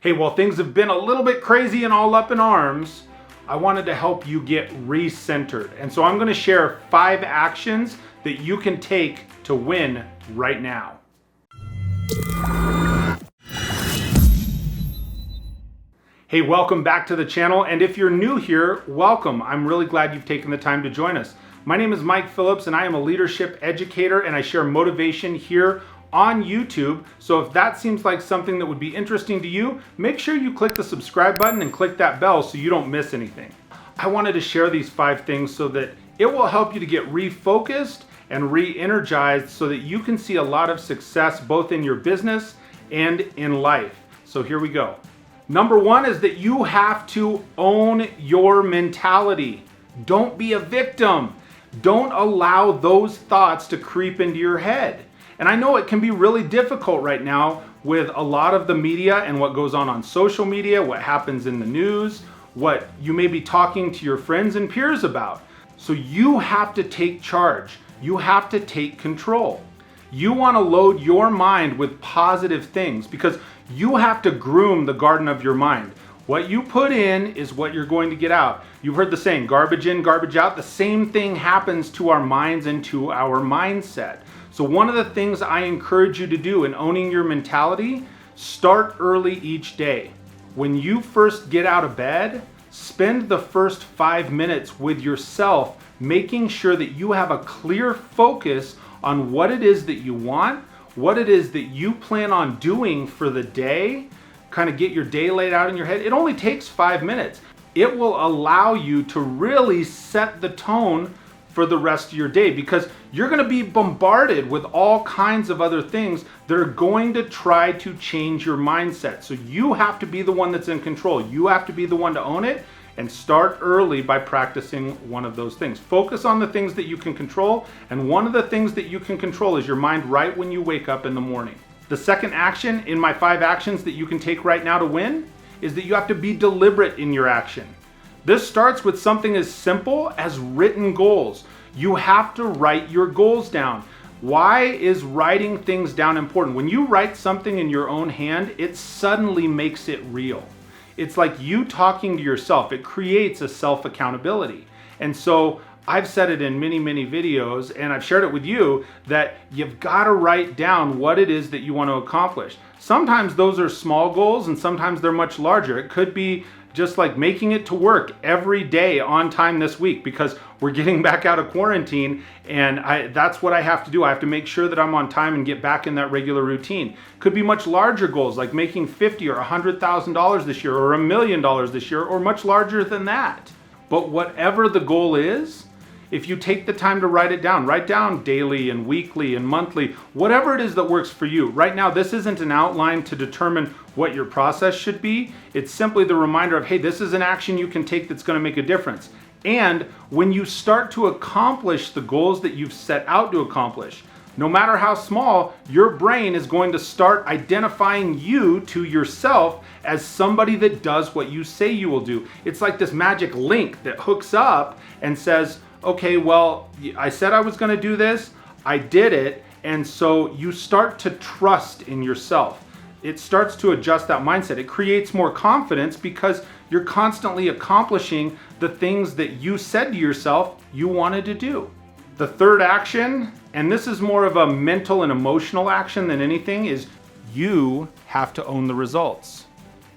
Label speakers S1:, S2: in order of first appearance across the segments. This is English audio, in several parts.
S1: Hey, while things have been a little bit crazy and all up in arms, I wanted to help you get recentered. And so I'm going to share 5 actions that you can take to win right now. Hey, welcome back to the channel. And if you're new here, welcome. I'm really glad you've taken the time to join us. My name is Mike Phillips and I am a leadership educator and I share motivation here on YouTube. So if that seems like something that would be interesting to you, make sure you click the subscribe button and click that bell so you don't miss anything. I wanted to share these 5 things so that it will help you to get refocused and re-energized so that you can see a lot of success both in your business and in life. So here we go. Number 1 is that you have to own your mentality. Don't be a victim. Don't allow those thoughts to creep into your head. And I know it can be really difficult right now with a lot of the media and what goes on social media, what happens in the news, what you may be talking to your friends and peers about. So you have to take charge. You have to take control. You want to load your mind with positive things because you have to groom the garden of your mind. What you put in is what you're going to get out. You've heard the saying, garbage in, garbage out. The same thing happens to our minds and to our mindset. So one of the things I encourage you to do in owning your mentality, start early each day. When you first get out of bed, spend the first 5 minutes with yourself, making sure that you have a clear focus on what it is that you want, what it is that you plan on doing for the day, kind of get your day laid out in your head. It only takes 5 minutes. It will allow you to really set the tone for the rest of your day because you're going to be bombarded with all kinds of other things that are going to try to change your mindset. So you have to be the one that's in control. You have to be the one to own it and start early by practicing one of those things. Focus on the things that you can control, and one of the things that you can control is your mind right when you wake up in the morning. The second action in my 5 actions that you can take right now to win is that you have to be deliberate in your action. This starts with something as simple as written goals. You have to write your goals down. Why is writing things down important? When you write something in your own hand, it suddenly makes it real. It's like you talking to yourself. It creates a self-accountability. And so I've said it in many, many videos, and I've shared it with you, that you've got to write down what it is that you want to accomplish. Sometimes those are small goals and sometimes they're much larger. It could be just like making it to work every day on time this week because we're getting back out of quarantine and that's what I have to do. I have to make sure that I'm on time and get back in that regular routine. Could be much larger goals like making $50,000 or $100,000 this year or $1 million this year or much larger than that. But whatever the goal is, if you take the time to write down daily and weekly and monthly, whatever it is that works for you. Right now, this isn't an outline to determine what your process should be. It's simply the reminder of, hey, this is an action you can take that's going to make a difference. And when you start to accomplish the goals that you've set out to accomplish, no matter how small, your brain is going to start identifying you to yourself as somebody that does what you say you will do. It's like this magic link that hooks up and says, okay, well, I said I was going to do this, I did it, and so you start to trust in yourself. It starts to adjust that mindset. It creates more confidence because you're constantly accomplishing the things that you said to yourself you wanted to do. The third action, and this is more of a mental and emotional action than anything, is you have to own the results.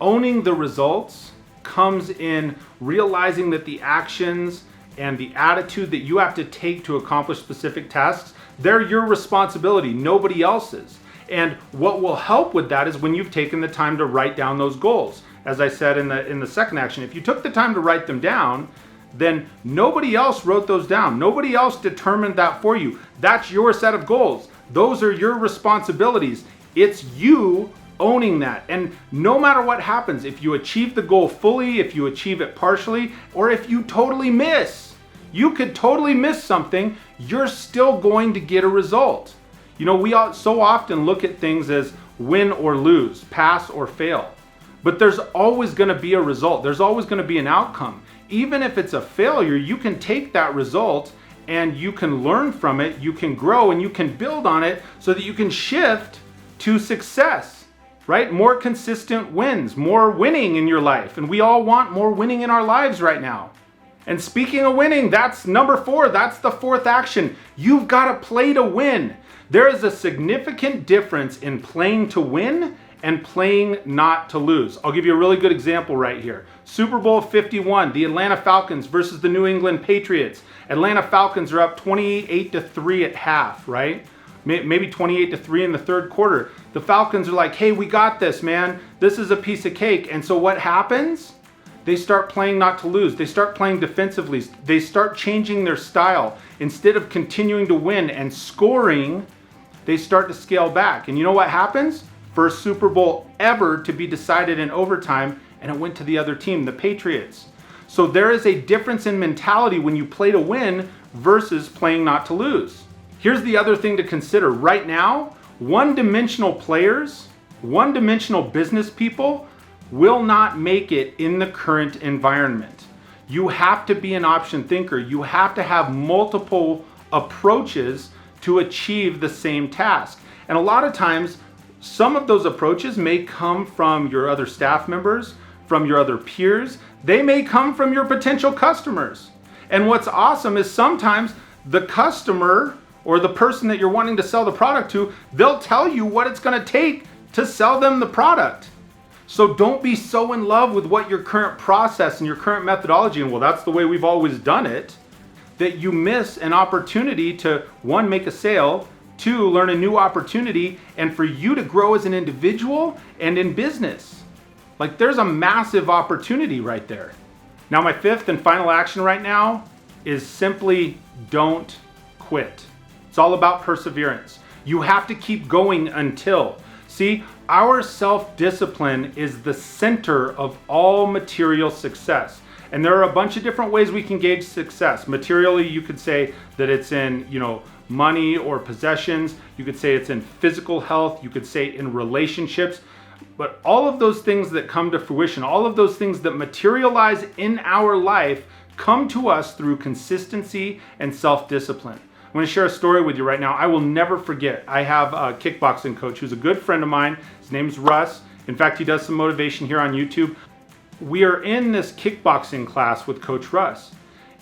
S1: Owning the results comes in realizing that the actions and the attitude that you have to take to accomplish specific tasks, they're your responsibility, nobody else's. And what will help with that is when you've taken the time to write down those goals. As I said in the second action, if you took the time to write them down, then nobody else wrote those down. Nobody else determined that for you. That's your set of goals. Those are your responsibilities. It's you owning that. And no matter what happens, if you achieve the goal fully, if you achieve it partially, or if you totally miss, you could totally miss something, you're still going to get a result. You know, we so often look at things as win or lose, pass or fail. But there's always going to be a result. There's always going to be an outcome. Even if it's a failure, you can take that result and you can learn from it, you can grow and you can build on it so that you can shift to success. right? More consistent wins, more winning in your life. And we all want more winning in our lives right now. And speaking of winning, that's number 4. That's the 4th action. You've got to play to win. There is a significant difference in playing to win and playing not to lose. I'll give you a really good example right here. Super Bowl 51, the Atlanta Falcons versus the New England Patriots. Atlanta Falcons are up 28-3 at half, right? Maybe 28-3 in the third quarter. The Falcons are like, hey, we got this, man. This is a piece of cake. And so what happens? They start playing not to lose. They start playing defensively. They start changing their style. Instead of continuing to win and scoring, they start to scale back. And you know what happens? First Super Bowl ever to be decided in overtime, and it went to the other team, the Patriots. So there is a difference in mentality when you play to win versus playing not to lose. Here's the other thing to consider. Right now, one-dimensional players, one-dimensional business people will not make it in the current environment. You have to be an option thinker. You have to have multiple approaches to achieve the same task. And a lot of times, some of those approaches may come from your other staff members, from your other peers. They may come from your potential customers. And what's awesome is sometimes the customer or the person that you're wanting to sell the product to, they'll tell you what it's going to take to sell them the product. So don't be so in love with what your current process and your current methodology, and well, that's the way we've always done it, that you miss an opportunity to, 1, make a sale, 2, learn a new opportunity, and for you to grow as an individual and in business. Like, there's a massive opportunity right there. Now, my 5th and final action right now is simply don't quit. It's all about perseverance. You have to keep going until. See, our self-discipline is the center of all material success. And there are a bunch of different ways we can gauge success. Materially, you could say that it's in, money or possessions. You could say it's in physical health. You could say in relationships. But all of those things that come to fruition, all of those things that materialize in our life come to us through consistency and self-discipline. I'm going to share a story with you right now. I will never forget. I have a kickboxing coach who's a good friend of mine. His name's Russ. In fact, he does some motivation here on YouTube. We are in this kickboxing class with Coach Russ,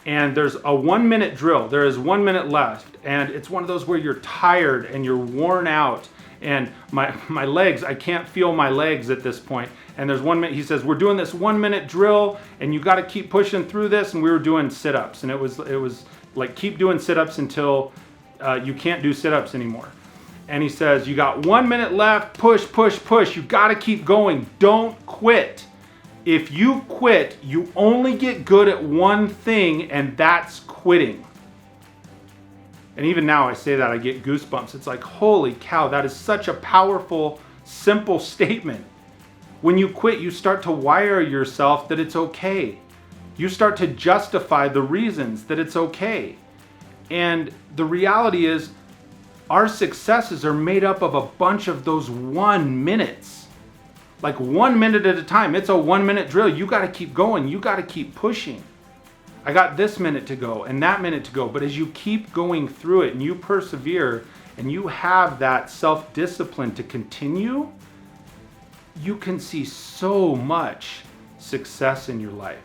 S1: and there's a 1-minute drill. There is 1 minute left, and it's one of those where you're tired and you're worn out, and my legs, I can't feel my legs at this point. And there's 1 minute, he says, we're doing this 1 minute drill, and you got to keep pushing through this. And we were doing sit-ups, and it was like, keep doing sit-ups until you can't do sit-ups anymore. And he says, you got 1 minute left, push, push, push. You got to keep going. Don't quit. If you quit, you only get good at one thing, and that's quitting. And even now I say that, I get goosebumps. It's like, holy cow, that is such a powerful, simple statement. When you quit, you start to wire yourself that it's okay. You start to justify the reasons that it's okay. And the reality is, our successes are made up of a bunch of those 1 minutes. Like 1 minute at a time. It's a 1 minute drill. You got to keep going. You got to keep pushing. I got this minute to go and that minute to go. But as you keep going through it and you persevere and you have that self-discipline to continue, you can see so much success in your life.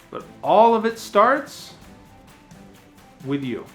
S1: But all of it starts with you.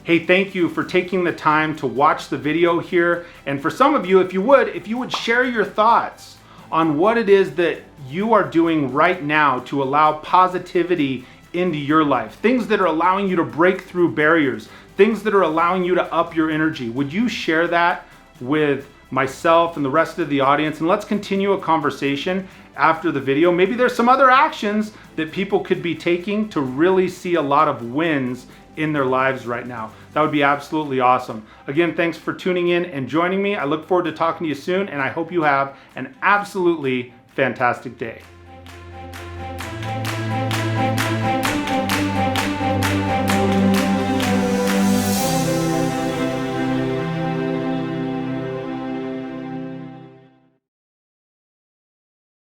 S1: Hey, thank you for taking the time to watch the video here. And for some of you, if you would share your thoughts on what it is that you are doing right now to allow positivity into your life, things that are allowing you to break through barriers, things that are allowing you to up your energy. Would you share that with myself and the rest of the audience? And let's continue a conversation after the video. Maybe there's some other actions that people could be taking to really see a lot of wins in their lives right now. That would be absolutely awesome. Again, thanks for tuning in and joining me. I look forward to talking to you soon, and I hope you have an absolutely fantastic day.